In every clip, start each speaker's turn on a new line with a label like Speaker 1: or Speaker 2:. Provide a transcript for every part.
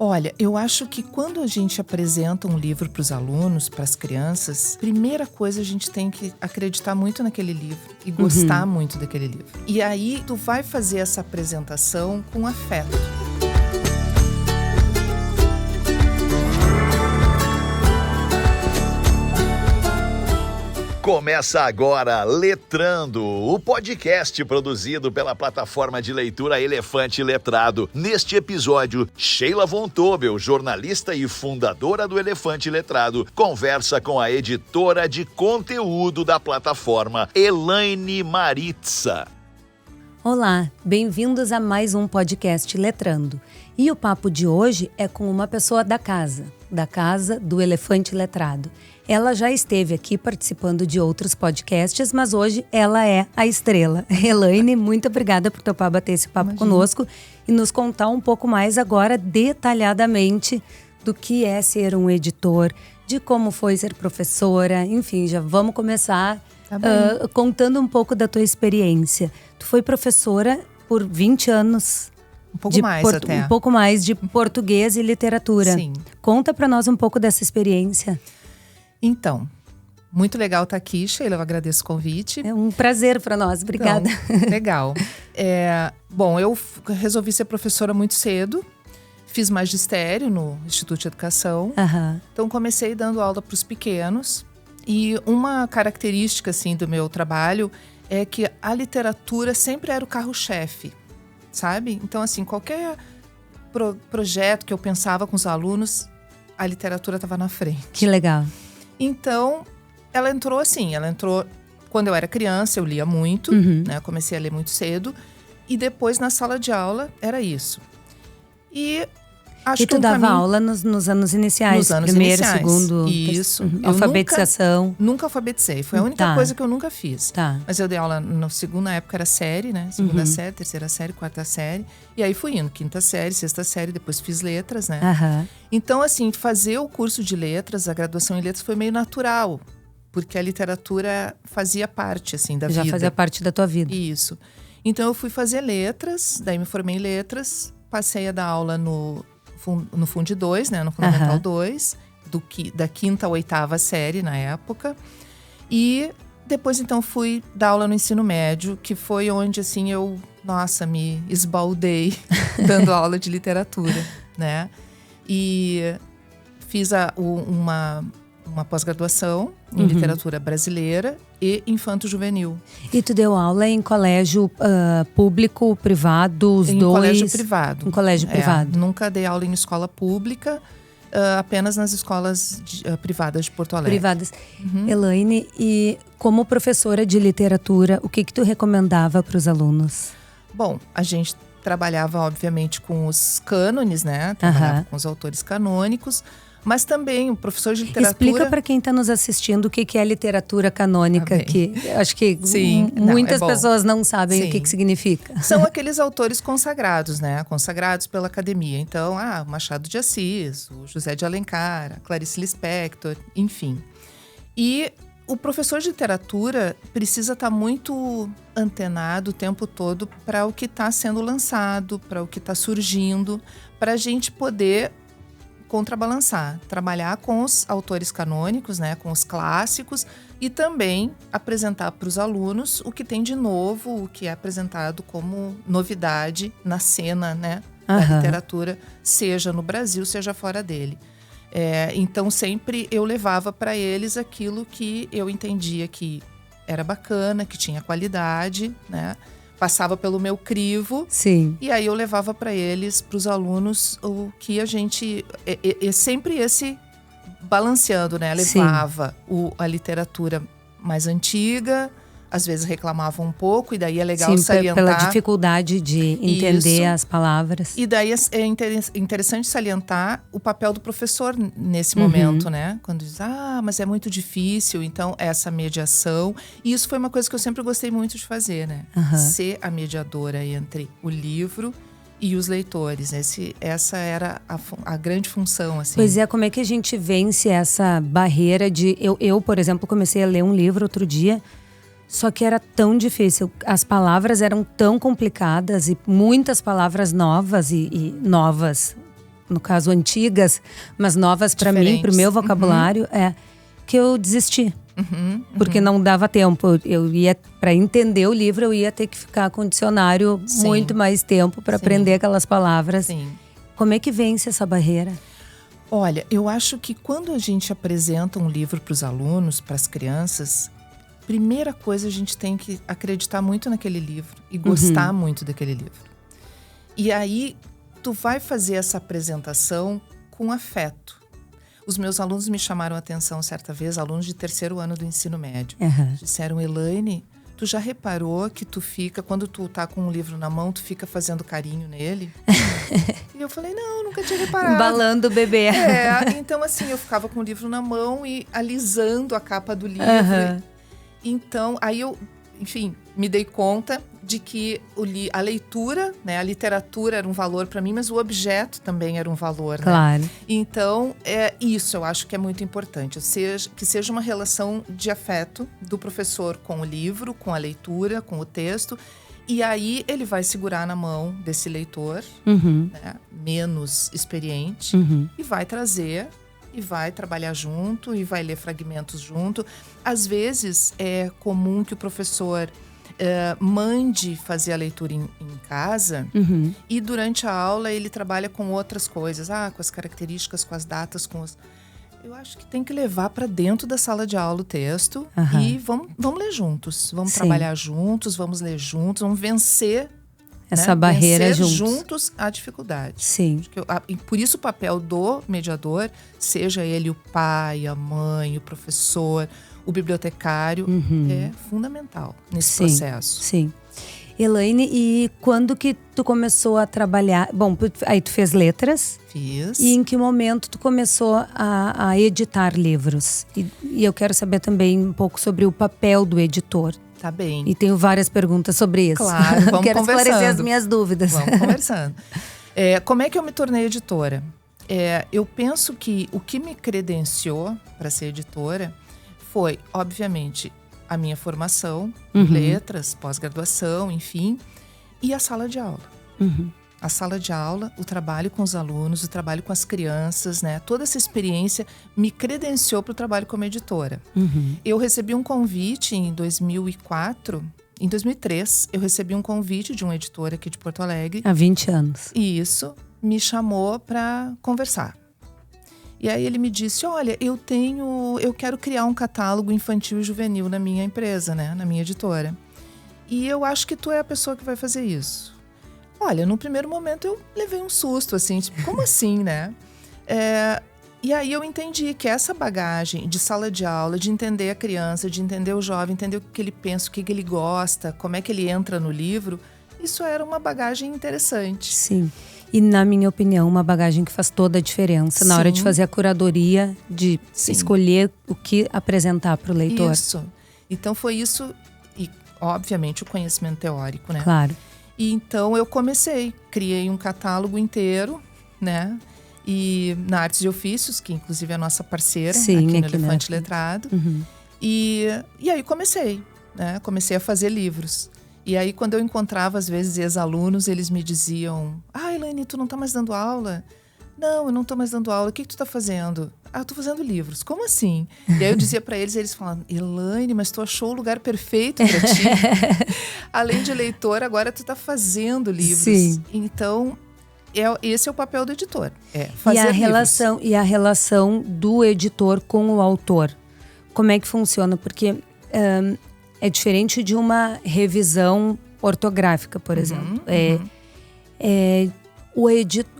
Speaker 1: Olha, eu acho que quando a gente apresenta um livro para os alunos, para as crianças, primeira coisa a gente tem que acreditar muito naquele livro e gostar muito daquele livro. E aí tu vai fazer essa apresentação com afeto.
Speaker 2: Começa agora Letrando, o podcast produzido pela plataforma de leitura Elefante Letrado. Neste episódio, Sheila von Tobel, jornalista e fundadora do Elefante Letrado, conversa com a editora de conteúdo da plataforma, Elaine Maritza.
Speaker 3: Olá, bem-vindos a mais um podcast Letrando. E o papo de hoje é com uma pessoa da casa do Elefante Letrado. Ela já esteve aqui participando de outros podcasts, mas hoje ela é a estrela. Elaine, muito obrigada por topar bater esse papo conosco e nos contar um pouco mais agora detalhadamente do que é ser um editor, de como foi ser professora, enfim, já vamos começar contando um pouco da tua experiência. Tu foi professora por 20 anos.
Speaker 1: Um pouco mais até.
Speaker 3: Um pouco mais de português e literatura.
Speaker 1: Sim.
Speaker 3: Conta pra nós um pouco dessa experiência.
Speaker 1: Então, muito legal estar aqui, Sheila, eu agradeço o convite.
Speaker 3: É um prazer para nós, obrigada.
Speaker 1: Então, legal. Bom, eu resolvi ser professora muito cedo, fiz magistério no Instituto de Educação, Então comecei dando aula para os pequenos. E uma característica assim, do meu trabalho é que a literatura sempre era o carro-chefe, sabe? Então assim, qualquer projeto que eu pensava com os alunos, a literatura estava na frente.
Speaker 3: Que legal.
Speaker 1: Então, ela entrou quando eu era criança, eu lia muito, né? Comecei a ler muito cedo. E depois, na sala de aula, era isso. E acho que
Speaker 3: tu dava aula nos anos iniciais?
Speaker 1: Nos anos
Speaker 3: primeiro,
Speaker 1: iniciais.
Speaker 3: Segundo,
Speaker 1: Isso.
Speaker 3: Alfabetização?
Speaker 1: Nunca alfabetizei. Foi a única coisa que eu nunca fiz.
Speaker 3: Tá.
Speaker 1: Mas eu dei aula na segunda época, era série, né? Segunda série, terceira série, quarta série. E aí fui indo, quinta série, sexta série. Depois fiz letras, né? Então, assim, fazer o curso de letras, a graduação em letras, foi meio natural. Porque a literatura fazia parte, assim, da vida.
Speaker 3: Já fazia parte da tua vida.
Speaker 1: Isso. Então, eu fui fazer letras, daí me formei em letras. Passei a dar aula no Fundi 2, né? No Fundamental 2. Da quinta à oitava série, na época. E depois, então, fui dar aula no ensino médio. Que foi onde, assim, eu, me esbaldei dando aula de literatura, né? E fiz uma pós-graduação em literatura brasileira e infanto-juvenil.
Speaker 3: E tu deu aula em colégio público, privado, os dois?
Speaker 1: Em colégio privado.
Speaker 3: Em colégio privado.
Speaker 1: Nunca dei aula em escola pública, apenas nas escolas privadas de Porto Alegre.
Speaker 3: Privadas. Elaine, e como professora de literatura, o que tu recomendava para os alunos?
Speaker 1: Bom, a gente trabalhava, obviamente, com os cânones, né? Trabalhava com os autores canônicos. Mas também o professor de literatura…
Speaker 3: Explica para quem está nos assistindo o que é literatura canônica, que acho que muitas pessoas não sabem o que significa.
Speaker 1: São aqueles autores consagrados, né? Consagrados pela academia. Então, Machado de Assis, o José de Alencar, a Clarice Lispector, enfim. E o professor de literatura precisa estar muito antenado o tempo todo para o que está sendo lançado, para o que está surgindo, para a gente poder contrabalançar, trabalhar com os autores canônicos, né, com os clássicos e também apresentar para os alunos o que tem de novo, o que é apresentado como novidade na cena, né, da literatura, seja no Brasil, seja fora dele. Então sempre eu levava para eles aquilo que eu entendia que era bacana, que tinha qualidade, né? Passava pelo meu crivo.
Speaker 3: Sim.
Speaker 1: E aí eu levava para eles, para os alunos, o que a gente… sempre esse balanceando, né? Levava a literatura mais antiga, às vezes reclamava um pouco, e daí é legal salientar…
Speaker 3: pela dificuldade de entender as palavras.
Speaker 1: E daí é interessante salientar o papel do professor nesse momento, né? Quando diz, mas é muito difícil, então essa mediação. E isso foi uma coisa que eu sempre gostei muito de fazer, né? Ser a mediadora entre o livro e os leitores. Essa era a grande função, assim.
Speaker 3: Pois é, como é que a gente vence essa barreira de… Eu, por exemplo, comecei a ler um livro outro dia… Só que era tão difícil, as palavras eram tão complicadas e muitas palavras novas e novas, no caso antigas, mas novas para mim, para o meu vocabulário, que eu desisti. Porque não dava tempo. Eu ia, para entender o livro, eu ia ter que ficar com o dicionário muito mais tempo para aprender aquelas palavras.
Speaker 1: Sim.
Speaker 3: Como é que vence essa barreira?
Speaker 1: Olha, eu acho que quando a gente apresenta um livro para os alunos, para as crianças, primeira coisa, a gente tem que acreditar muito naquele livro e gostar muito daquele livro. E aí, tu vai fazer essa apresentação com afeto. Os meus alunos me chamaram a atenção certa vez, alunos de 3º ano do ensino médio. Disseram, Elaine, tu já reparou que tu fica, quando tu tá com um livro na mão, tu fica fazendo carinho nele? E eu falei, não, nunca tinha reparado.
Speaker 3: Embalando o bebê.
Speaker 1: Então assim, eu ficava com o livro na mão e alisando a capa do livro. Então, aí eu, enfim, me dei conta de que a leitura, né, a literatura era um valor para mim, mas o objeto também era um valor.
Speaker 3: Claro.
Speaker 1: Né? Então, isso eu acho que é muito importante. Que seja uma relação de afeto do professor com o livro, com a leitura, com o texto. E aí ele vai segurar na mão desse leitor, né, menos experiente, e vai trazer, e vai trabalhar junto, e vai ler fragmentos junto. Às vezes é comum que o professor mande fazer a leitura em casa e durante a aula ele trabalha com outras coisas, com as características, com as datas, Eu acho que tem que levar para dentro da sala de aula o texto e vamos ler juntos, vamos trabalhar juntos, vamos ler juntos, vamos vencer
Speaker 3: essa barreira
Speaker 1: juntos a dificuldade.
Speaker 3: Sim.
Speaker 1: E por isso o papel do mediador, seja ele o pai, a mãe, o professor, o bibliotecário, é fundamental nesse processo.
Speaker 3: Sim. Elaine, e quando que tu começou a trabalhar? Bom, aí tu fez letras.
Speaker 1: Fiz.
Speaker 3: E em que momento tu começou a editar livros? E eu quero saber também um pouco sobre o papel do editor.
Speaker 1: Tá bem.
Speaker 3: E tenho várias perguntas sobre isso.
Speaker 1: Claro, vamos
Speaker 3: quero
Speaker 1: conversando.
Speaker 3: esclarecer as minhas dúvidas.
Speaker 1: Vamos conversando. Como é que eu me tornei editora? Eu penso que o que me credenciou para ser editora foi, obviamente, a minha formação, letras, pós-graduação, enfim, e a sala de aula. A sala de aula, o trabalho com os alunos, o trabalho com as crianças, né? Toda essa experiência me credenciou para o trabalho como editora. Eu recebi um convite em 2004, em 2003, eu recebi um convite de um editor aqui de Porto Alegre.
Speaker 3: Há 20 anos.
Speaker 1: E isso me chamou para conversar. E aí ele me disse, olha, eu quero criar um catálogo infantil e juvenil na minha empresa, né? Na minha editora. E eu acho que tu é a pessoa que vai fazer isso. Olha, no primeiro momento eu levei um susto, assim, tipo, como assim, né? E aí eu entendi que essa bagagem de sala de aula, de entender a criança, de entender o jovem, entender o que ele pensa, o que ele gosta, como é que ele entra no livro, isso era uma bagagem interessante.
Speaker 3: Sim. E, na minha opinião, uma bagagem que faz toda a diferença na hora de fazer a curadoria, de escolher o que apresentar para o leitor.
Speaker 1: Isso. Então foi isso, e obviamente o conhecimento teórico, né?
Speaker 3: Claro.
Speaker 1: E então eu criei um catálogo inteiro, né? E na Artes e Ofícios, que inclusive é a nossa parceira aqui no Elefante Letrado. E aí comecei, né? Comecei a fazer livros. E aí quando eu encontrava às vezes ex-alunos, eles me diziam, Elaine, tu não tá mais dando aula? Não, eu não tô mais dando aula, o que tu tá fazendo? Eu tô fazendo livros. Como assim? E aí eu dizia pra eles, e eles falavam, Elaine, mas tu achou o lugar perfeito pra ti. Além de leitor, agora tu tá fazendo livros.
Speaker 3: Sim.
Speaker 1: Então, esse é o papel do editor. Fazer livros.
Speaker 3: E a relação do editor com o autor. Como é que funciona? Porque é diferente de uma revisão ortográfica, por exemplo.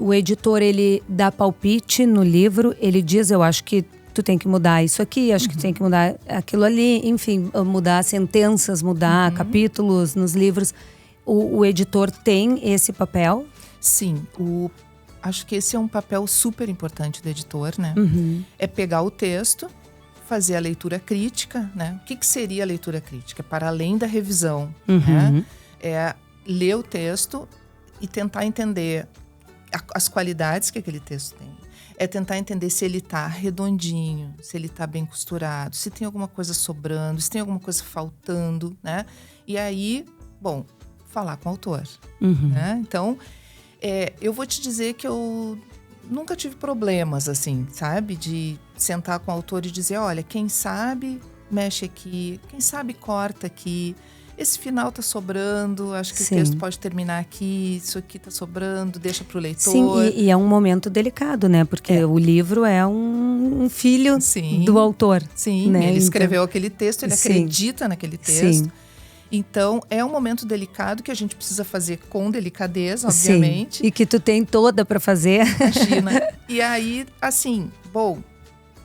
Speaker 3: O editor, ele dá palpite no livro, ele diz, eu acho que tu tem que mudar isso aqui, acho que tu tem que mudar aquilo ali, enfim, mudar sentenças, mudar capítulos nos livros. O editor tem esse papel?
Speaker 1: Sim, acho que esse é um papel super importante do editor, né? É pegar o texto, fazer a leitura crítica, né? O que seria a leitura crítica? Para além da revisão, né? É ler o texto e tentar entender as qualidades que aquele texto tem. É tentar entender se ele está redondinho, se ele está bem costurado, se tem alguma coisa sobrando, se tem alguma coisa faltando, né? E aí, bom, falar com o autor. Né? Então, eu vou te dizer que eu nunca tive problemas, assim, sabe? De sentar com o autor e dizer, olha, quem sabe mexe aqui, quem sabe corta aqui. Esse final tá sobrando, acho que o texto pode terminar aqui, isso aqui tá sobrando, deixa pro leitor.
Speaker 3: Sim, e é um momento delicado, né? Porque o livro é um filho do autor.
Speaker 1: Sim,
Speaker 3: né?
Speaker 1: Ele escreveu aquele texto, ele acredita naquele texto. Sim. Então, é um momento delicado que a gente precisa fazer com delicadeza, obviamente.
Speaker 3: Sim, e que tu tem toda para fazer.
Speaker 1: Imagina. E aí, assim, bom,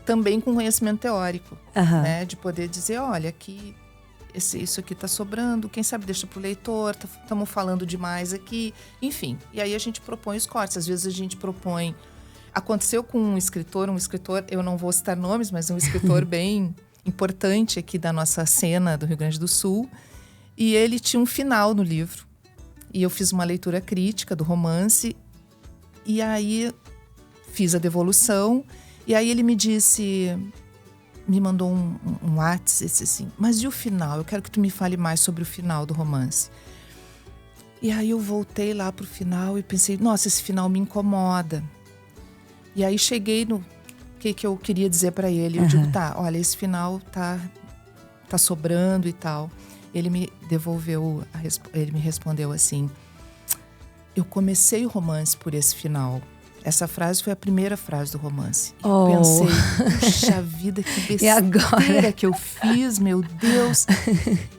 Speaker 1: também com conhecimento teórico, né? De poder dizer, olha, aqui, isso aqui tá sobrando, quem sabe deixa pro leitor, estamos falando demais aqui, enfim. E aí a gente propõe os cortes. Às vezes a gente propõe... Aconteceu com um escritor, eu não vou citar nomes, mas um escritor bem importante aqui da nossa cena do Rio Grande do Sul. E ele tinha um final no livro. E eu fiz uma leitura crítica do romance. E aí fiz a devolução. E aí ele me mandou um WhatsApp, disse assim, mas e o final? Eu quero que tu me fale mais sobre o final do romance. E aí eu voltei lá pro final e pensei, nossa, esse final me incomoda. E aí cheguei no que eu queria dizer para ele. Eu digo, tá, olha, esse final tá sobrando e tal. Ele me devolveu, ele me respondeu assim, eu comecei o romance por esse final. Essa frase foi a primeira frase do romance. E eu pensei, puxa vida, que besteira que eu fiz, meu Deus.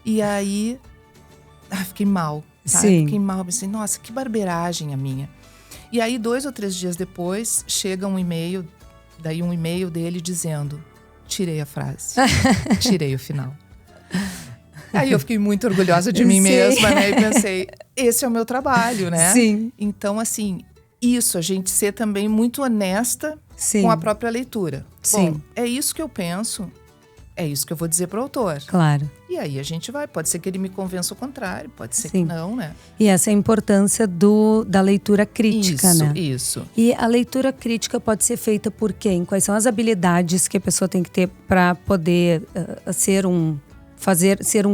Speaker 1: E aí, fiquei mal, sabe?
Speaker 3: Sim.
Speaker 1: Fiquei mal, pensei, nossa, que barbeiragem a minha. E aí, 2 ou 3 dias depois, chega um e-mail dele dizendo, tirei a frase, tirei o final. Aí eu fiquei muito orgulhosa de mim mesma, né? E pensei, esse é o meu trabalho, né?
Speaker 3: Sim.
Speaker 1: Então, assim, a gente ser também muito honesta com a própria leitura.
Speaker 3: Sim.
Speaker 1: Bom, é isso que eu penso, é isso que eu vou dizer pro autor.
Speaker 3: Claro.
Speaker 1: E aí a gente vai, pode ser que ele me convença o contrário, pode ser que não, né?
Speaker 3: E essa é a importância da leitura crítica, né?
Speaker 1: Isso.
Speaker 3: E a leitura crítica pode ser feita por quem? Quais são as habilidades que a pessoa tem que ter para poder ser um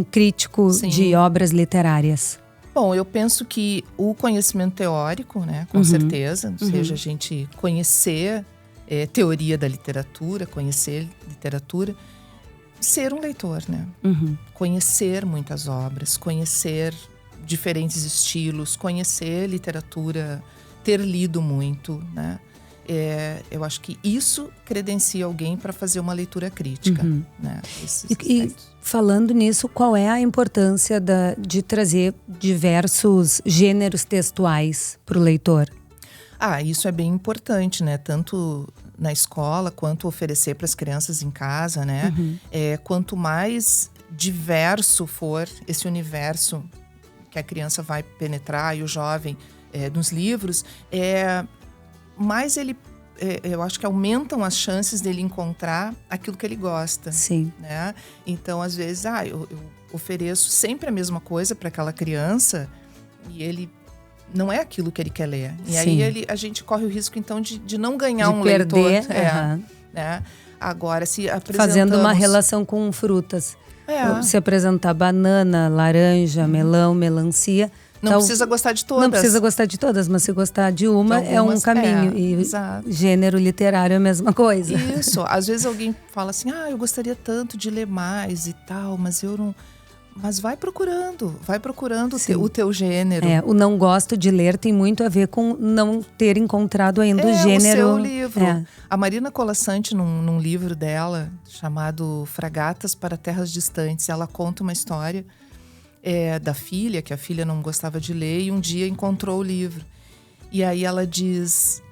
Speaker 3: crítico de obras literárias?
Speaker 1: Bom, eu penso que o conhecimento teórico, né, com certeza, ou seja, a gente conhecer teoria da literatura, conhecer literatura, ser um leitor, né? Conhecer muitas obras, conhecer diferentes estilos, conhecer literatura, ter lido muito, né? Eu acho que isso credencia alguém para fazer uma leitura crítica, né?
Speaker 3: E falando nisso, qual é a importância de trazer diversos gêneros textuais para o leitor?
Speaker 1: Isso é bem importante, né? Tanto na escola quanto oferecer para as crianças em casa, né? Quanto mais diverso for esse universo que a criança vai penetrar e o jovem nos livros, mais ele, eu acho que aumentam as chances dele encontrar aquilo que ele gosta.
Speaker 3: Sim.
Speaker 1: Né? Então, às vezes, eu ofereço sempre a mesma coisa para aquela criança e ele não é aquilo que ele quer ler. E aí a gente corre o risco, então, de não ganhar um
Speaker 3: perder,
Speaker 1: leitor. Né? Agora, se apresentamos...
Speaker 3: Fazendo uma relação com frutas. Se apresentar banana, laranja, melão, melancia...
Speaker 1: Não precisa gostar de todas.
Speaker 3: Não precisa gostar de todas, mas se gostar de uma, é um caminho.
Speaker 1: Exato.
Speaker 3: Gênero literário é a mesma coisa.
Speaker 1: Isso. Às vezes alguém fala assim, eu gostaria tanto de ler mais e tal, mas eu não... Mas vai procurando o teu gênero.
Speaker 3: O não gosto de ler tem muito a ver com não ter encontrado ainda o gênero.
Speaker 1: O seu livro. A Marina Colasanti, num livro dela, chamado Fragatas para Terras Distantes, ela conta uma história da filha, que a filha não gostava de ler, e um dia encontrou o livro. E aí ela diz,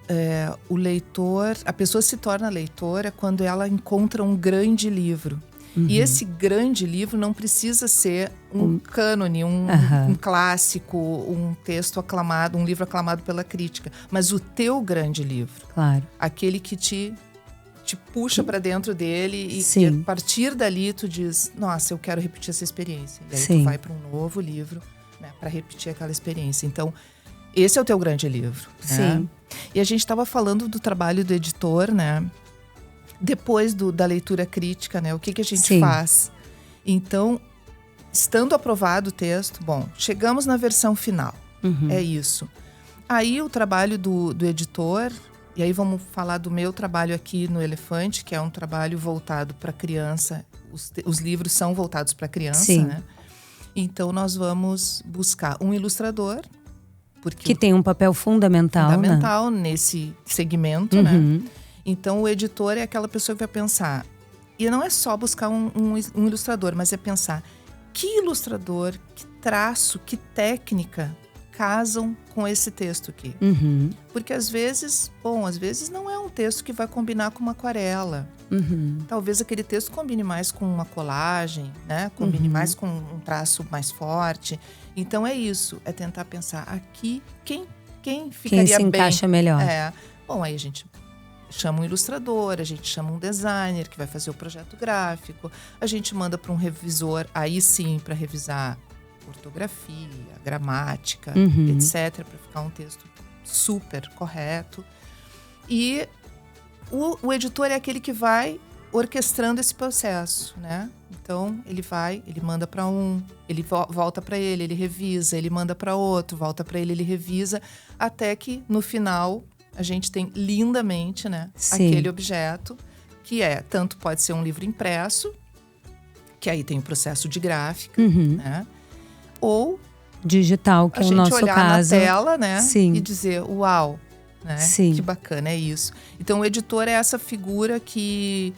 Speaker 1: o leitor, a pessoa se torna leitora quando ela encontra um grande livro. E esse grande livro não precisa ser um cânone, um clássico, um texto aclamado, um livro aclamado pela crítica, mas o teu grande livro.
Speaker 3: Claro.
Speaker 1: Aquele que te puxa para dentro dele e que a partir dali tu diz, nossa, eu quero repetir essa experiência. E aí tu vai para um novo livro, né, para repetir aquela experiência. Então, esse é o teu grande livro.
Speaker 3: Sim.
Speaker 1: Né? E a gente estava falando do trabalho do editor, né? Depois da leitura crítica, né? O que a gente faz? Então, estando aprovado o texto, chegamos na versão final. É isso. Aí o trabalho do editor, E aí vamos falar do meu trabalho aqui no Elefante, que é um trabalho voltado para criança. Os livros são voltados para criança,
Speaker 3: Sim.
Speaker 1: né? Então nós vamos buscar um ilustrador, porque
Speaker 3: Que tem um papel fundamental, né?
Speaker 1: nesse segmento, né? Então o editor é aquela pessoa que vai pensar. E não é só buscar um ilustrador, mas é pensar que ilustrador, que traço, que técnica casam com esse texto aqui. Porque às vezes não é um texto que vai combinar com uma aquarela. Talvez aquele texto combine mais com uma colagem, né? Combine mais com um traço mais forte. Então é isso, é tentar pensar aqui quem ficaria
Speaker 3: Quem se encaixa melhor.
Speaker 1: Bom, aí a gente chama um ilustrador, a gente chama um designer que vai fazer o projeto gráfico, a gente manda para um revisor, aí sim, para revisar ortografia, gramática, etc., para ficar um texto super correto. E o editor é aquele que vai orquestrando esse processo, né? Então, ele manda para um, ele volta para ele revisa, ele manda para outro, volta para ele revisa, até que, no final, a gente tem lindamente, né, aquele objeto, que tanto pode ser um livro impresso, que aí tem o processo de gráfica, né? Ou
Speaker 3: digital, que é o nosso caso.
Speaker 1: A gente olhar na tela, né?
Speaker 3: Sim.
Speaker 1: E dizer, uau, né?
Speaker 3: Sim.
Speaker 1: Que bacana, é isso. Então, o editor é essa figura que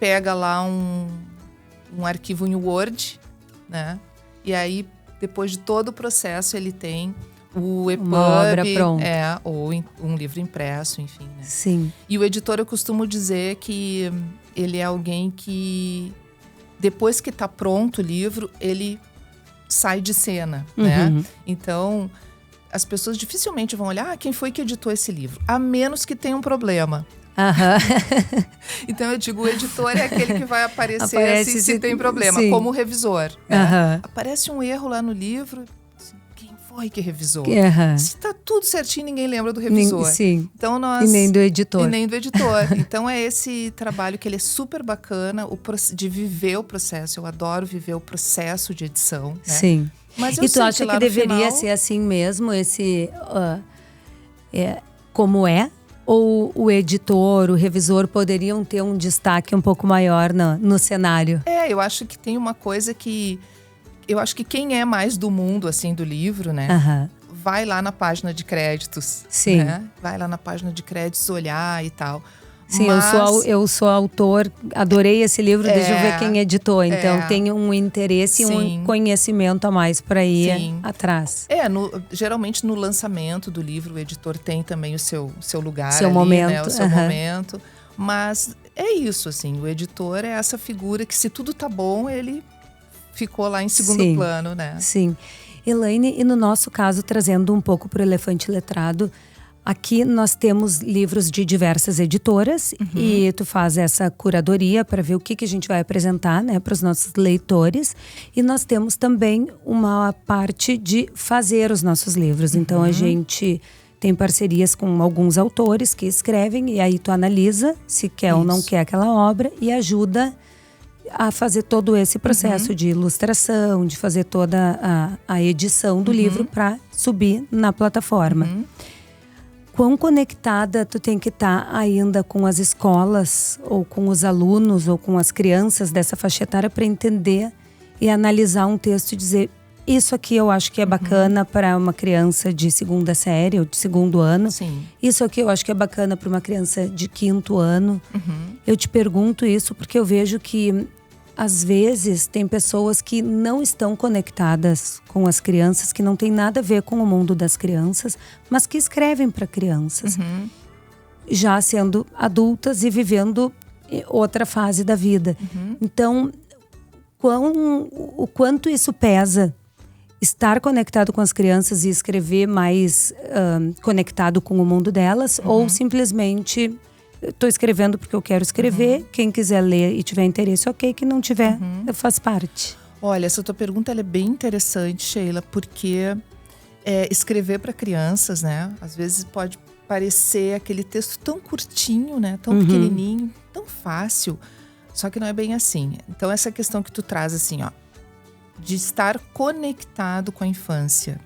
Speaker 1: pega lá um arquivo em Word, né? E aí, depois de todo o processo, ele tem o EPUB,
Speaker 3: uma obra pronta.
Speaker 1: Ou um livro impresso, enfim, né?
Speaker 3: Sim.
Speaker 1: E o editor, eu costumo dizer que ele é alguém que, depois que está pronto o livro, ele sai de cena, né? Então, as pessoas dificilmente vão olhar quem foi que editou esse livro, a menos que tenha um problema. Então eu digo, o editor é aquele que vai aparecer se tem problema, como o revisor, né? Aparece um erro lá no livro, quem foi que revisou? Se tá tudo certinho, ninguém lembra do revisor.
Speaker 3: Sim.
Speaker 1: Então nós,
Speaker 3: e nem do editor.
Speaker 1: Então é esse trabalho que ele é super bacana, de viver o processo. Eu adoro viver o processo de edição, né?
Speaker 3: Sim.
Speaker 1: Mas eu
Speaker 3: e tu acha que deveria ser assim mesmo, como é? Ou o editor, o revisor poderiam ter um destaque um pouco maior no cenário?
Speaker 1: Eu acho que tem uma coisa que... Eu acho que quem é mais do mundo, assim, do livro, né? Vai lá na página de créditos.
Speaker 3: Sim.
Speaker 1: Né? Vai lá na página de créditos olhar e tal.
Speaker 3: Sim, eu sou autor, adorei esse livro, deixa eu ver quem editou. Então tenho um interesse e um conhecimento a mais para ir atrás.
Speaker 1: Geralmente no lançamento do livro, o editor tem também o seu lugar
Speaker 3: seu
Speaker 1: ali,
Speaker 3: momento,
Speaker 1: né? O seu momento. Mas é isso, assim, o editor é essa figura que, se tudo tá bom, ele ficou lá em segundo plano, né?
Speaker 3: Sim. Elaine, e no nosso caso, trazendo um pouco para o Elefante Letrado, aqui nós temos livros de diversas editoras e tu faz essa curadoria para ver o que a gente vai apresentar, né, para os nossos leitores. E nós temos também uma parte de fazer os nossos livros. Então a gente tem parcerias com alguns autores que escrevem e aí tu analisa se quer ou não quer aquela obra e ajuda a fazer todo esse processo de ilustração, de fazer toda a edição do livro para subir na plataforma. Quão conectada tu tem que estar ainda com as escolas, ou com os alunos, ou com as crianças dessa faixa etária para entender e analisar um texto e dizer: isso aqui eu acho que é bacana para uma criança de 2ª série ou de 2º ano.
Speaker 1: Sim.
Speaker 3: Isso aqui eu acho que é bacana para uma criança de 5º ano. Eu te pergunto isso porque eu vejo que às vezes tem pessoas que não estão conectadas com as crianças, que não tem nada a ver com o mundo das crianças, mas que escrevem para crianças, já sendo adultas e vivendo outra fase da vida. Então, o quanto isso pesa, estar conectado com as crianças e escrever mais conectado com o mundo delas, ou simplesmente... Estou escrevendo porque eu quero escrever. Quem quiser ler e tiver interesse, ok. Quem não tiver, faz parte.
Speaker 1: Olha, essa tua pergunta ela é bem interessante, Sheila, porque escrever para crianças, né? Às vezes pode parecer aquele texto tão curtinho, né? Tão pequenininho, tão fácil. Só que não é bem assim. Então, essa questão que tu traz, assim, ó, de estar conectado com a infância.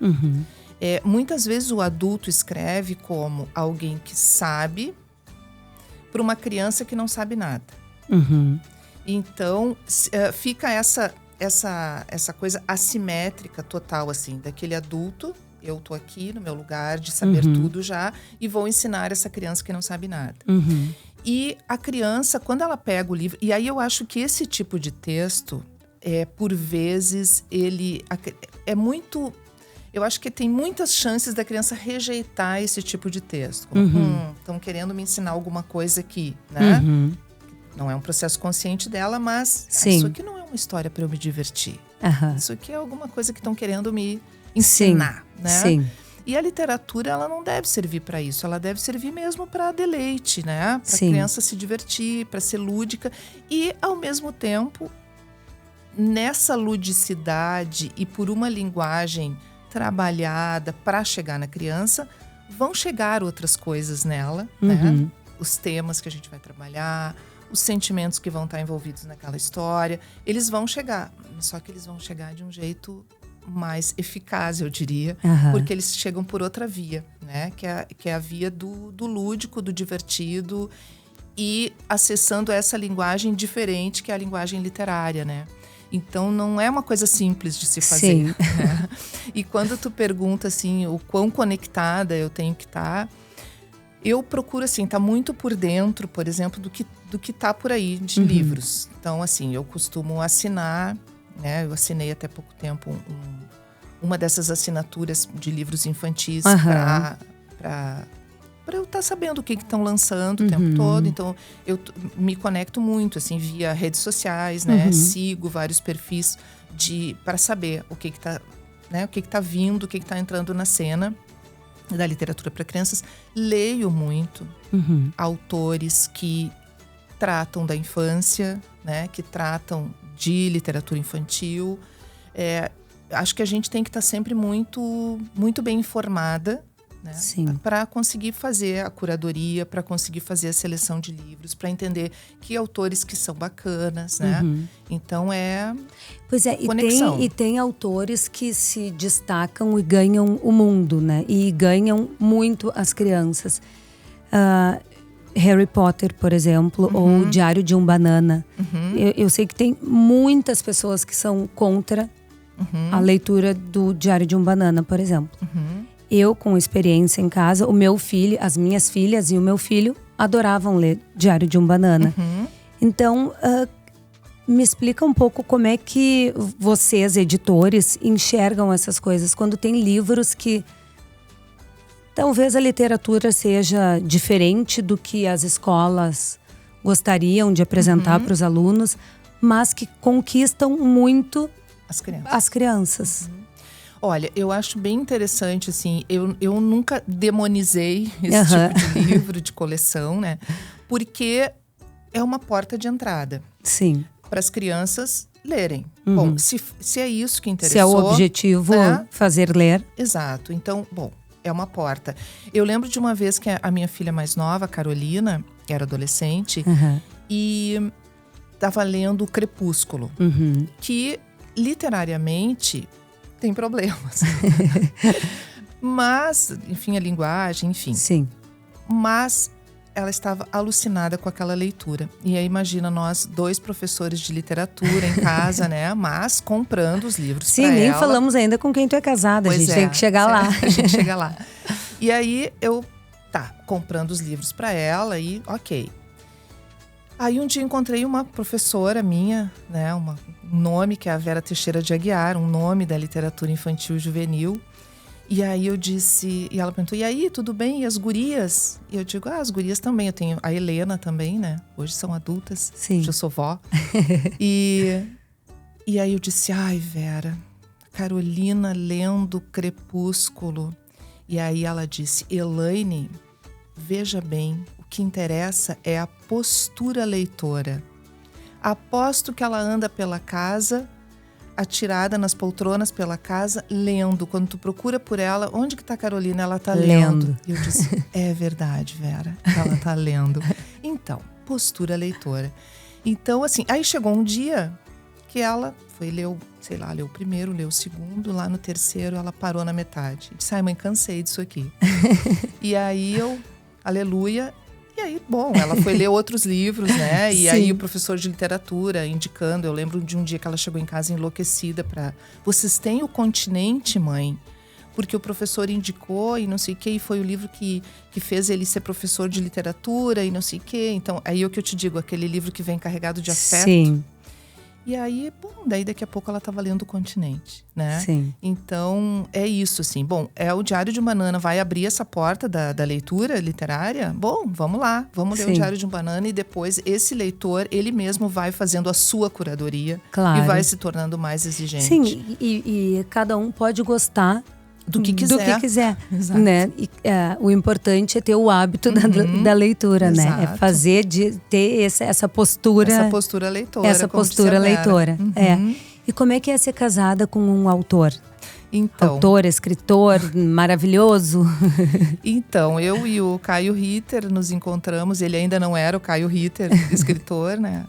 Speaker 1: Muitas vezes o adulto escreve como alguém que sabe para uma criança que não sabe nada.
Speaker 3: Uhum.
Speaker 1: Então, fica essa coisa assimétrica total, assim, daquele adulto, eu tô aqui no meu lugar de saber tudo já, e vou ensinar essa criança que não sabe nada.
Speaker 3: Uhum.
Speaker 1: E a criança, quando ela pega o livro... E aí eu acho que esse tipo de texto, por vezes, ele é muito... Eu acho que tem muitas chances da criança rejeitar esse tipo de texto. Estão querendo me ensinar alguma coisa aqui, né?
Speaker 3: Uhum.
Speaker 1: Não é um processo consciente dela, mas
Speaker 3: Sim.
Speaker 1: isso aqui não é uma história para eu me divertir.
Speaker 3: Aham.
Speaker 1: Isso aqui é alguma coisa que estão querendo me ensinar, né?
Speaker 3: Sim.
Speaker 1: E a literatura, ela não deve servir para isso. Ela deve servir mesmo para deleite, né? Para a
Speaker 3: Sim.
Speaker 1: criança se divertir, para ser lúdica. E, ao mesmo tempo, nessa ludicidade e por uma linguagem trabalhada para chegar na criança, vão chegar outras coisas nela, né? Os temas que a gente vai trabalhar, os sentimentos que vão estar envolvidos naquela história, eles vão chegar. Só que eles vão chegar de um jeito mais eficaz, eu diria, porque eles chegam por outra via, né? Que é a via do lúdico, do divertido e acessando essa linguagem diferente que é a linguagem literária, né? Então, não é uma coisa simples de se fazer. Né? E quando tu pergunta, assim, o quão conectada eu tenho que estar, eu procuro, assim, estar muito por dentro, por exemplo, do que tá por aí de livros. Então, assim, eu costumo assinar, né? Eu assinei até pouco tempo uma dessas assinaturas de livros infantis para eu estar sabendo o que estão lançando o tempo todo. Então, eu me conecto muito, assim, via redes sociais, né? Sigo vários perfis para saber o que está, né? O que está vindo, o que está entrando na cena da literatura para crianças. Leio muito autores que tratam da infância, né? Que tratam de literatura infantil. Acho que a gente tem que estar sempre muito, muito bem informada, né? Para conseguir fazer a curadoria, para conseguir fazer a seleção de livros, para entender que autores que são bacanas, né? Então
Speaker 3: Pois é,
Speaker 1: conexão.
Speaker 3: E tem autores que se destacam e ganham o mundo, né? E ganham muito as crianças. Harry Potter, por exemplo, ou Diário de um Banana. Eu sei que tem muitas pessoas que são contra a leitura do Diário de um Banana, por exemplo. Eu, com experiência em casa, o meu filho, as minhas filhas e o meu filho adoravam ler Diário de um Banana. Então, me explica um pouco como é que vocês, editores, enxergam essas coisas quando tem livros que talvez a literatura seja diferente do que as escolas gostariam de apresentar para os alunos, mas que conquistam muito as crianças.
Speaker 1: Olha, eu acho bem interessante, assim, eu nunca demonizei esse tipo de livro, de coleção, né? Porque é uma porta de entrada.
Speaker 3: Sim.
Speaker 1: Para as crianças lerem. Bom, se é isso que interessou...
Speaker 3: Se é o objetivo, né? Fazer ler.
Speaker 1: Exato. Então, bom, é uma porta. Eu lembro de uma vez que a minha filha mais nova, a Carolina, era adolescente, e estava lendo o Crepúsculo, que literariamente tem problemas. Mas, enfim, a linguagem, enfim.
Speaker 3: Sim.
Speaker 1: Mas ela estava alucinada com aquela leitura. E aí, imagina nós, 2 professores de literatura em casa, né? Mas comprando os livros para ela.
Speaker 3: Sim, nem falamos ainda com quem tu é casada. A gente tem que chegar lá.
Speaker 1: A gente chega lá. E aí, comprando os livros para ela e ok. Aí um dia encontrei uma professora minha, né, um nome que é a Vera Teixeira de Aguiar, um nome da literatura infantil e juvenil. E aí eu disse, e ela perguntou, e aí, tudo bem? E as gurias? E eu digo, as gurias também, eu tenho a Helena também, né? Hoje são adultas,
Speaker 3: Sim.
Speaker 1: Hoje eu sou vó. E aí eu disse, ai Vera, Carolina lendo Crepúsculo. E aí ela disse, Elaine, veja bem, o que interessa é a postura leitora. Aposto que ela anda pela casa, atirada nas poltronas pela casa, lendo. Quando tu procura por ela, onde que tá a Carolina? Ela tá lendo. E eu disse, é verdade, Vera, ela tá lendo. Então, postura leitora. Então, assim, aí chegou um dia que ela foi ler, sei lá, leu o primeiro, leu o segundo, lá no terceiro ela parou na metade. Disse, ai mãe, cansei disso aqui. E aí eu, aleluia. E aí, bom, ela foi ler outros livros, né? E
Speaker 3: Sim.
Speaker 1: aí o professor de literatura indicando, eu lembro de um dia que ela chegou em casa enlouquecida para vocês têm o Continente, mãe? Porque o professor indicou e não sei o quê, e foi o livro que fez ele ser professor de literatura e não sei o quê. Então, aí é o que eu te digo, aquele livro que vem carregado de afeto.
Speaker 3: Sim.
Speaker 1: E aí, bom, daí daqui a pouco ela estava lendo o Continente, né?
Speaker 3: Sim.
Speaker 1: Então, é isso, assim. Bom, o Diário de um Banana vai abrir essa porta da leitura literária? Bom, vamos lá, vamos ler o Diário de um Banana e depois esse leitor, ele mesmo vai fazendo a sua curadoria.
Speaker 3: Claro.
Speaker 1: E vai se tornando mais exigente.
Speaker 3: Sim, e cada um pode gostar
Speaker 1: do que quiser.
Speaker 3: Exato. Né? E, o importante é ter o hábito da leitura,
Speaker 1: Exato.
Speaker 3: né? É fazer ter essa postura.
Speaker 1: Essa postura leitora.
Speaker 3: Essa postura leitora. E como é que é ser casada com um autor?
Speaker 1: Então,
Speaker 3: autor, escritor, maravilhoso.
Speaker 1: Então, eu e o Caio Ritter nos encontramos. Ele ainda não era o Caio Ritter, escritor, né?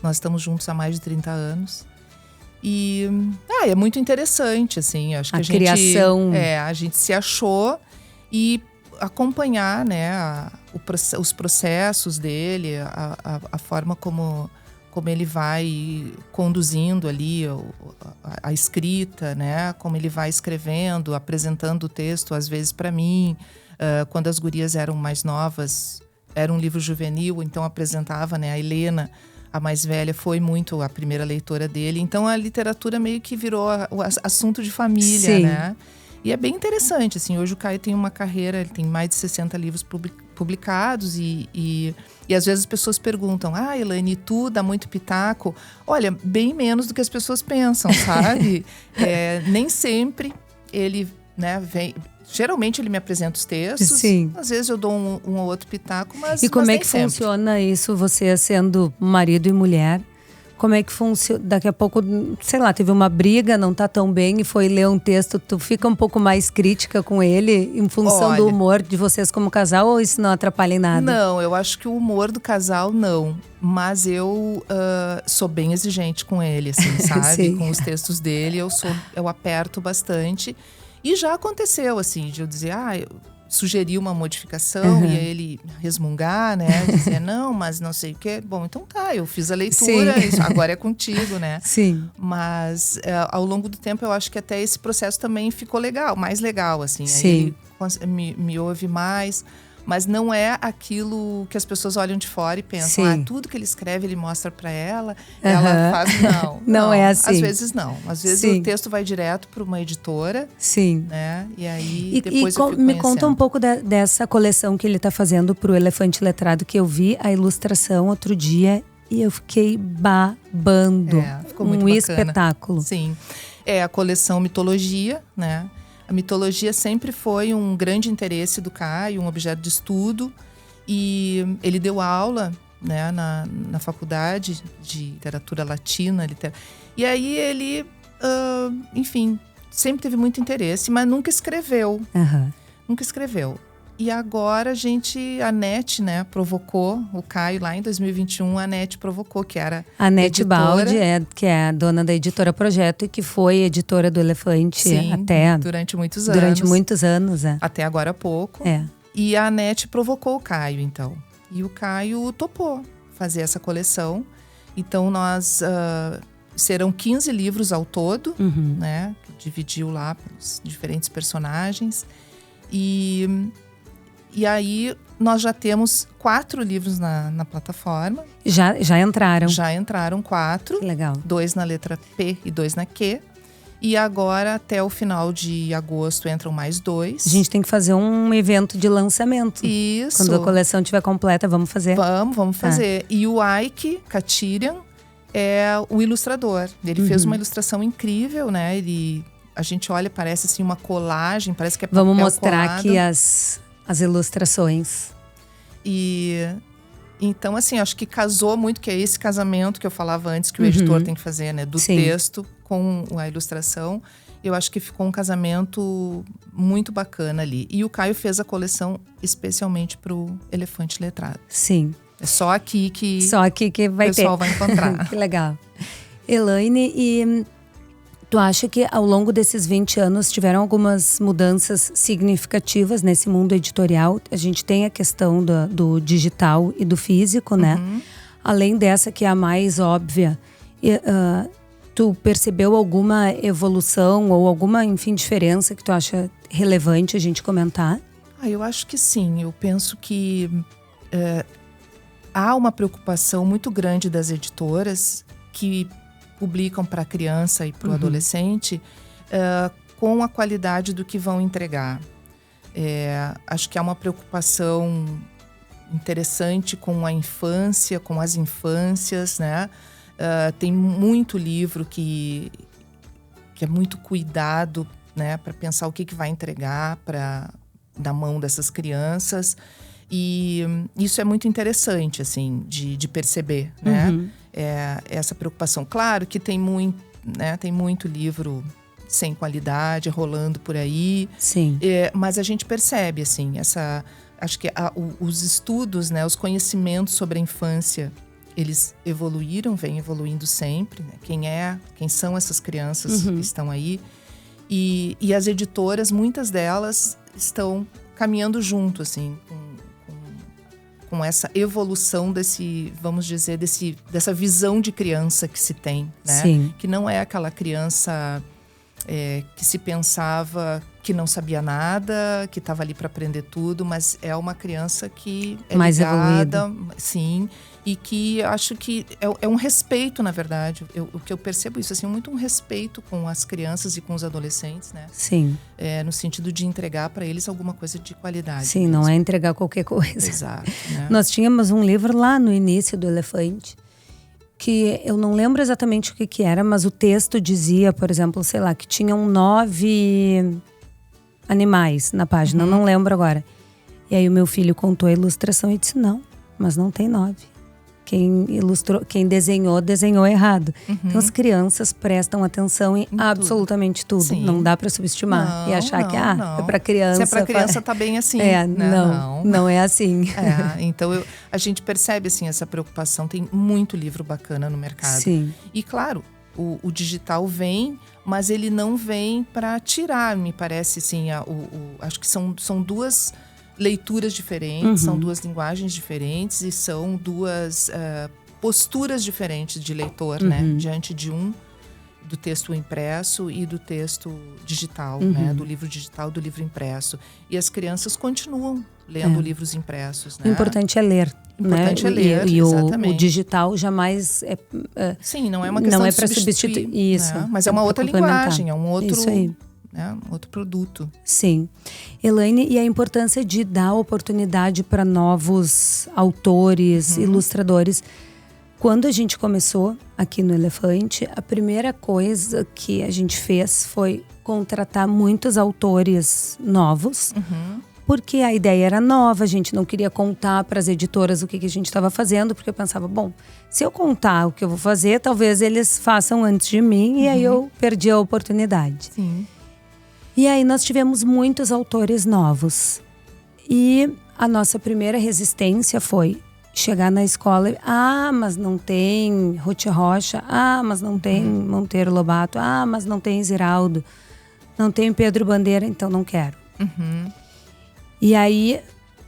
Speaker 1: Nós estamos juntos há mais de 30 anos. E é muito interessante, assim. Acho que a
Speaker 3: criação.
Speaker 1: A gente se achou e acompanhar, né, os processos dele, a forma como ele vai conduzindo ali a escrita, né? Como ele vai escrevendo, apresentando o texto, às vezes para mim. Quando as gurias eram mais novas, era um livro juvenil, então apresentava, né, a Helena, a mais velha, foi muito a primeira leitora dele. Então a literatura meio que virou o assunto de família,
Speaker 3: Sim.
Speaker 1: né? E é bem interessante, assim. Hoje o Caio tem uma carreira, ele tem mais de 60 livros publicados e às vezes as pessoas perguntam: Elaine, tu dá muito pitaco? Olha, bem menos do que as pessoas pensam, sabe? Nem sempre ele, né, vem... Geralmente ele me apresenta os textos.
Speaker 3: Sim.
Speaker 1: Às vezes eu dou um ou outro pitaco, mas
Speaker 3: E como
Speaker 1: mas
Speaker 3: é
Speaker 1: nem
Speaker 3: que
Speaker 1: sempre.
Speaker 3: funciona isso, você sendo marido e mulher? Como é que funciona? Daqui a pouco, sei lá, teve uma briga, não tá tão bem e foi ler um texto, tu fica um pouco mais crítica com ele em função do humor de vocês como casal, ou isso não atrapalha em nada?
Speaker 1: Não, eu acho que o humor do casal não. Mas eu sou bem exigente com ele, assim, sabe? Com os textos dele, eu aperto bastante. E já aconteceu, assim, de eu dizer, eu sugeri uma modificação e aí ele resmungar, né? Dizer, não, mas não sei o quê. Bom, então tá, eu fiz a leitura, isso agora é contigo, né?
Speaker 3: Sim.
Speaker 1: Mas ao longo do tempo eu acho que até esse processo também ficou legal, mais legal, assim.
Speaker 3: Sim.
Speaker 1: Aí ele me ouve mais. Mas não é aquilo que as pessoas olham de fora e pensam, tudo que ele escreve ele mostra pra ela, ela faz. Não
Speaker 3: é assim.
Speaker 1: Às vezes não. Às vezes o texto vai direto para uma editora.
Speaker 3: Sim.
Speaker 1: Né? E aí depois eu fico
Speaker 3: me conta um pouco dessa coleção que ele tá fazendo pro Elefante Letrado, que eu vi a ilustração outro dia e eu fiquei babando.
Speaker 1: Ficou muito bacana.
Speaker 3: Espetáculo.
Speaker 1: Sim. É a coleção Mitologia, né? A mitologia sempre foi um grande interesse do Caio, um objeto de estudo. E ele deu aula, né, na faculdade de literatura latina. E aí ele, enfim, sempre teve muito interesse, mas nunca escreveu. Nunca escreveu. E agora a NET, né, provocou o Caio lá em 2021. A NET provocou, que era
Speaker 3: a NET Baldi, que é a dona da editora Projeto e que foi editora do Elefante até
Speaker 1: durante muitos anos.
Speaker 3: Durante muitos anos,
Speaker 1: até agora há pouco.
Speaker 3: É.
Speaker 1: E a NET provocou o Caio, então. E o Caio topou fazer essa coleção. Então nós serão 15 livros ao todo, né? Dividiu lá pelos diferentes personagens. E aí, nós já temos 4 livros na plataforma.
Speaker 3: Já entraram?
Speaker 1: Já entraram 4.
Speaker 3: Que legal.
Speaker 1: 2 na letra P e 2 na Q. E agora, até o final de agosto, entram mais 2.
Speaker 3: A gente tem que fazer um evento de lançamento.
Speaker 1: Isso.
Speaker 3: Quando a coleção estiver completa, vamos fazer?
Speaker 1: Vamos fazer. E o Ike Katirian é o ilustrador. Ele fez uma ilustração incrível, né? A gente olha, parece assim uma colagem, parece que é papel
Speaker 3: Vamos mostrar
Speaker 1: colado.
Speaker 3: aqui as ilustrações.
Speaker 1: E então, assim, acho que casou muito, que é esse casamento que eu falava antes, que o editor tem que fazer, né? Do texto com a ilustração. Eu acho que ficou um casamento muito bacana ali. E o Caio fez a coleção especialmente pro Elefante Letrado.
Speaker 3: Sim.
Speaker 1: É só aqui que
Speaker 3: vai ter.
Speaker 1: o pessoal vai encontrar.
Speaker 3: Que legal. Elaine, e Tu acha que ao longo desses 20 anos tiveram algumas mudanças significativas nesse mundo editorial? A gente tem a questão do digital e do físico, né? Além dessa que é a mais óbvia, tu percebeu alguma evolução ou alguma, enfim, diferença que tu acha relevante a gente comentar?
Speaker 1: Eu acho que sim. Eu penso que há uma preocupação muito grande das editoras que publicam para a criança e para o adolescente com a qualidade do que vão entregar. Acho que há uma preocupação interessante com a infância, com as infâncias, né? Tem muito livro que é muito cuidado, né, para pensar o que vai entregar da mão dessas crianças. E isso é muito interessante, assim, de perceber, né? Essa preocupação. Claro que tem muito livro sem qualidade rolando por aí.
Speaker 3: Sim.
Speaker 1: Mas a gente percebe, assim, acho que os estudos, né, os conhecimentos sobre a infância, eles evoluíram, vêm evoluindo sempre, né? Quem são essas crianças que estão aí. E as editoras, muitas delas estão caminhando junto, assim, com essa evolução vamos dizer, dessa visão de criança que se tem, né?
Speaker 3: Sim.
Speaker 1: Que não é aquela criança que se pensava que não sabia nada, que estava ali para aprender tudo, mas é uma criança que é
Speaker 3: mais
Speaker 1: ligada,
Speaker 3: evoluída.
Speaker 1: Sim, e que acho que é um respeito, na verdade. O que eu percebo isso, assim, muito um respeito com as crianças e com os adolescentes, né?
Speaker 3: Sim.
Speaker 1: No sentido de entregar para eles alguma coisa de qualidade.
Speaker 3: Sim,
Speaker 1: mesmo.
Speaker 3: não é entregar qualquer coisa.
Speaker 1: Exato. Né?
Speaker 3: Nós tínhamos um livro lá no início do Elefante, que eu não lembro exatamente o que era, mas o texto dizia, por exemplo, sei lá, que tinham 9 animais na página, não lembro agora. E aí o meu filho contou a ilustração e disse, não, mas não tem 9. Quem desenhou errado. Então as crianças prestam atenção em absolutamente tudo.
Speaker 1: Sim.
Speaker 3: Não dá para subestimar e achar que
Speaker 1: não.
Speaker 3: É para criança.
Speaker 1: Se é para criança tá bem assim.
Speaker 3: Não é assim.
Speaker 1: Então a gente percebe assim essa preocupação. Tem muito livro bacana no mercado.
Speaker 3: Sim.
Speaker 1: E claro, o digital vem, mas ele não vem para tirar, me parece assim. Acho que são duas leituras diferentes, são duas linguagens diferentes e são duas posturas diferentes de leitor, né? Diante do texto impresso e do texto digital, né? Do livro digital, do livro impresso. E as crianças continuam lendo livros impressos, né?
Speaker 3: O importante é ler.
Speaker 1: Importante
Speaker 3: né?
Speaker 1: é ler,
Speaker 3: e
Speaker 1: exatamente.
Speaker 3: O digital jamais
Speaker 1: Sim, não é uma questão
Speaker 3: não é
Speaker 1: de
Speaker 3: para substituir. Isso.
Speaker 1: Né? Mas é uma outra linguagem, é um outro...
Speaker 3: Isso aí.
Speaker 1: Outro produto.
Speaker 3: Sim. Elaine, e a importância de dar oportunidade para novos autores, ilustradores. Quando a gente começou aqui no Elefante, a primeira coisa que a gente fez foi contratar muitos autores novos, porque a ideia era nova, a gente não queria contar para as editoras o que a gente estava fazendo, porque eu pensava, bom, se eu contar o que eu vou fazer, talvez eles façam antes de mim, e aí eu perdi a oportunidade.
Speaker 1: Sim.
Speaker 3: E aí nós tivemos muitos autores novos. E a nossa primeira resistência foi chegar na escola e... mas não tem Ruth Rocha. Mas não tem Monteiro Lobato. Mas não tem Ziraldo. Não tem Pedro Bandeira, então não quero. E aí,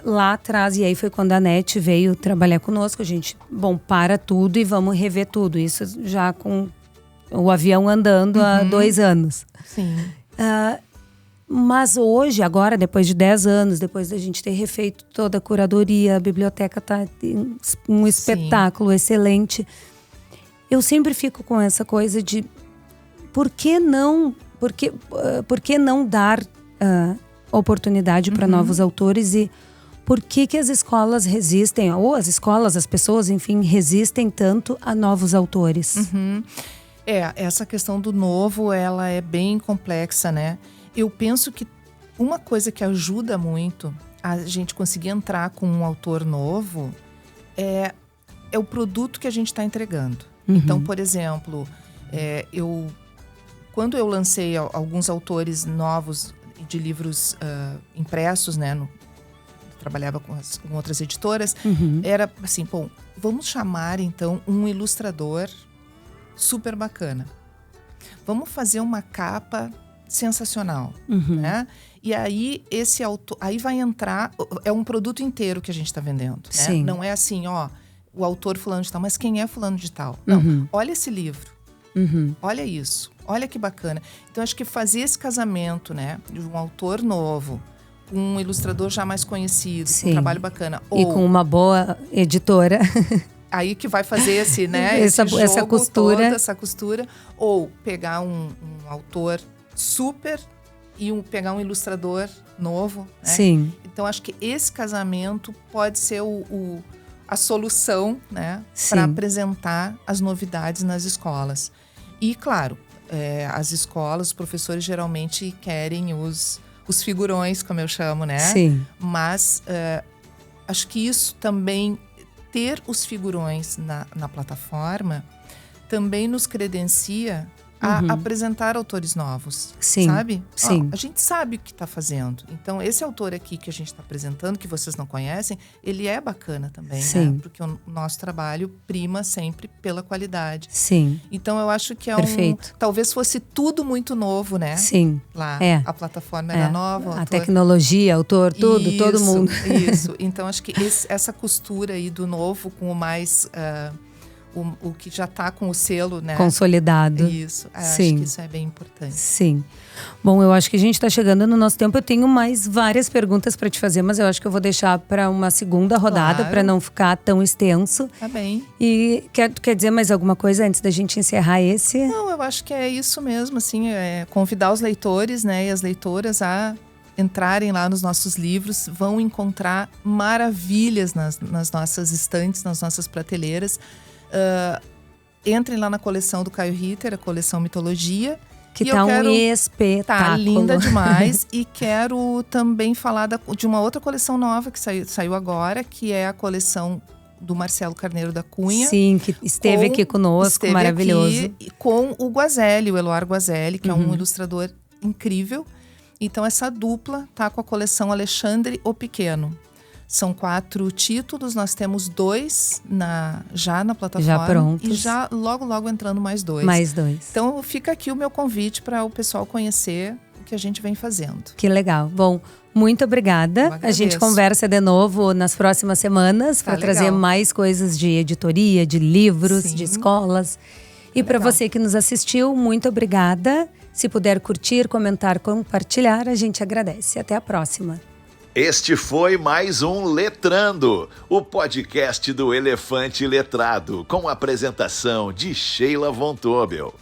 Speaker 3: lá atrás, e aí foi quando a NET veio trabalhar conosco. A gente, para tudo e vamos rever tudo. Isso já com o avião andando há 2 anos.
Speaker 1: Sim.
Speaker 3: Mas hoje, agora, depois de 10 anos, depois da gente ter refeito toda a curadoria, a biblioteca está um espetáculo excelente. Eu sempre fico com essa coisa de por que não dar oportunidade para novos autores e por que as escolas resistem, ou as pessoas, enfim, resistem tanto a novos autores?
Speaker 1: Essa questão do novo, ela é bem complexa, né? Eu penso que uma coisa que ajuda muito a gente conseguir entrar com um autor novo é o produto que a gente está entregando. Então, por exemplo, quando eu lancei alguns autores novos de livros impressos, né? Trabalhava com outras editoras, era assim, vamos chamar então um ilustrador super bacana. vamos fazer uma capa sensacional, né? E aí esse autor, aí vai entrar, é um produto inteiro que a gente está vendendo, né?
Speaker 3: Sim.
Speaker 1: Não é assim, o autor fulano de tal, mas quem é fulano de tal? Não, olha esse livro, olha isso, olha que bacana. Então acho que fazer esse casamento, né, de um autor novo, com um ilustrador já mais conhecido, com um trabalho bacana,
Speaker 3: e com uma boa editora.
Speaker 1: Aí que vai fazer esse, né,
Speaker 3: essa costura.
Speaker 1: Essa costura. Ou pegar um autor super e pegar um ilustrador novo, né?
Speaker 3: Sim.
Speaker 1: Então, acho que esse casamento pode ser a solução, né, para apresentar as novidades nas escolas. E, claro, as escolas, os professores geralmente querem os figurões, como eu chamo, né?
Speaker 3: Sim.
Speaker 1: Mas acho que isso também, ter os figurões na plataforma, também nos credencia a apresentar autores novos, sabe?
Speaker 3: Sim.
Speaker 1: A gente sabe o que está fazendo. Então, esse autor aqui que a gente está apresentando, que vocês não conhecem, ele é bacana também, né? Porque o nosso trabalho prima sempre pela qualidade.
Speaker 3: Sim.
Speaker 1: Então, eu acho que
Speaker 3: Perfeito.
Speaker 1: Talvez fosse tudo muito novo, né?
Speaker 3: Sim.
Speaker 1: Lá, a plataforma era nova.
Speaker 3: A tecnologia, autor, tudo, todo mundo.
Speaker 1: Isso. Então, acho que essa costura aí do novo com o mais... O que já está com o selo, né?
Speaker 3: Consolidado.
Speaker 1: Isso. Acho que isso é bem importante.
Speaker 3: Sim. Bom, eu acho que a gente está chegando no nosso tempo. Eu tenho mais várias perguntas para te fazer, mas eu acho que eu vou deixar para uma segunda rodada, para não ficar tão extenso.
Speaker 1: Tá bem.
Speaker 3: E quer dizer mais alguma coisa antes da gente encerrar esse?
Speaker 1: Não, eu acho que é isso mesmo, assim, convidar os leitores, né, e as leitoras a entrarem lá nos nossos livros, vão encontrar maravilhas nas nossas estantes, nas nossas prateleiras. Entrem lá na coleção do Caio Ritter, a coleção Mitologia.
Speaker 3: Que tá um espetáculo.
Speaker 1: Tá linda demais. E quero também falar de uma outra coleção nova que saiu agora, que é a coleção do Marcelo Carneiro da Cunha.
Speaker 3: Sim, que esteve aqui conosco, maravilhoso.
Speaker 1: Aqui, com o Guazelli, o Eloar Guazelli, que é um ilustrador incrível. Então essa dupla tá com a coleção Alexandre o Pequeno. São 4 títulos, nós temos 2 já na plataforma.
Speaker 3: Já prontos.
Speaker 1: E já logo entrando mais 2.
Speaker 3: Mais 2.
Speaker 1: Então fica aqui o meu convite para o pessoal conhecer o que a gente vem fazendo.
Speaker 3: Que legal. Bom, muito obrigada. A gente conversa de novo nas próximas semanas para trazer mais coisas de editoria, de livros, de escolas. E para você que nos assistiu, muito obrigada. Se puder curtir, comentar, compartilhar, a gente agradece. Até a próxima.
Speaker 2: Este foi mais um Letrando, o podcast do Elefante Letrado, com a apresentação de Sheila Von Tobel.